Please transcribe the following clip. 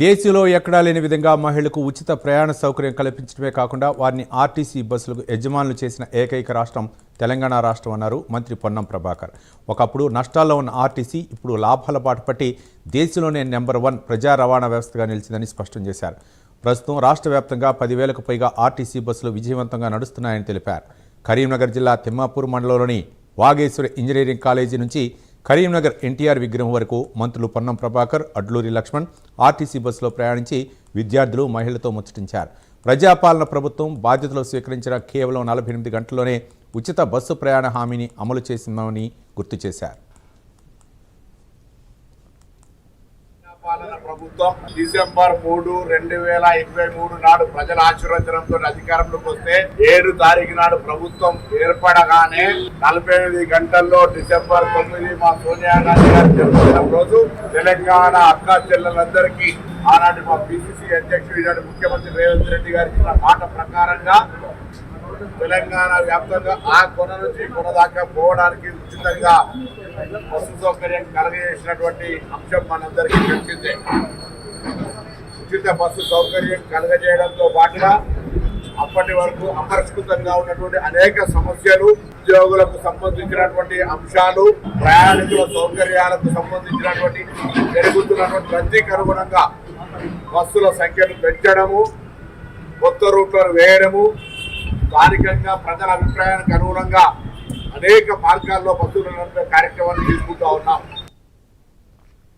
దేశంలో ఎక్కడా లేని విధంగా మహిళలకు ఉచిత ప్రయాణ సౌకర్యం కల్పించడమే కాకుండా వారిని ఆర్టీసీ బస్సులకు యజమానులు చేసిన ఏకైక రాష్ట్రం తెలంగాణ రాష్ట్రం అన్నారు మంత్రి పొన్నం ప్రభాకర్. ఒకప్పుడు నష్టాల్లో ఉన్న ఆర్టీసీ ఇప్పుడు లాభాల బాట పట్టి దేశంలోనే నెంబర్ 1 ప్రజా రవాణా వ్యవస్థగా నిలిచిందని స్పష్టం చేశారు. ప్రస్తుతం రాష్ట్ర వ్యాప్తంగా 10,000కు పైగా ఆర్టీసీ బస్సులు విజయవంతంగా నడుస్తున్నాయని తెలిపారు. కరీంనగర్ జిల్లా తిమ్మాపూర్ మండలంలోని వాగేశ్వరి ఇంజనీరింగ్ కాలేజీ నుంచి కరీంనగర్ ఎన్టీఆర్ విగ్రహం వరకు మంత్రులు పొన్నం ప్రభాకర్, అడ్లూరి లక్ష్మణ్ ఆర్టీసీ బస్సులో ప్రయాణించి విద్యార్థులు, మహిళలతో ముచ్చటించారు. ప్రజాపాలన ప్రభుత్వం బాధ్యతలు స్వీకరించిన కేవలం 48 గంటల్లోనే ఉచిత బస్సు ప్రయాణ హామీని అమలు చేసిందని గుర్తు చేశారు. ప్రభుత్వం డిసెంబర్ 3, 2023 నాడు ప్రజల ఆశీర్వచనంతో అధికారంలోకి వస్తే 7 తారీఖు నాడు ప్రభుత్వం ఏర్పడగానే 48 గంటల్లో డిసెంబర్ 9 మా సోనియా గాంధీ గారు జన్మదిన రోజు తెలంగాణ అక్క చెల్లెలందరికీ ఆనాటి మా పిసిసి అధ్యక్షుడు ఈనాడు ముఖ్యమంత్రి రేవంత్ రెడ్డి గారి ఇచ్చిన మాట ప్రకారంగా తెలంగాణ వ్యాప్తంగా ఆ కొన నుంచి కొన దాకా పోవడానికి ఉచితంగా బస్సు సౌకర్యం కలగజేసినటువంటి అంశం మనందరికీ తెలిసిందే. ఉచిత బస్సు సౌకర్యం కలగజేయడంతో పాటుగా అప్పటి వరకు అపరిష్కృతంగా ఉన్నటువంటి అనేక సమస్యలు, ఉద్యోగులకు సంబంధించినటువంటి అంశాలు, ప్రయాణికుల సౌకర్యాలకు సంబంధించినటువంటి పెరుగుతున్నటువంటి రద్దీకి అనుగుణంగా బస్సుల సంఖ్యను పెంచడము, కొత్త రూట్లను వేయడము, స్థానికంగా ప్రజల అభిప్రాయానికి అనుగుణంగా అనేక మార్గాల్లో బస్సులు నడిపే కార్యక్రమాన్ని తీసుకుంటూ ఉన్నాం.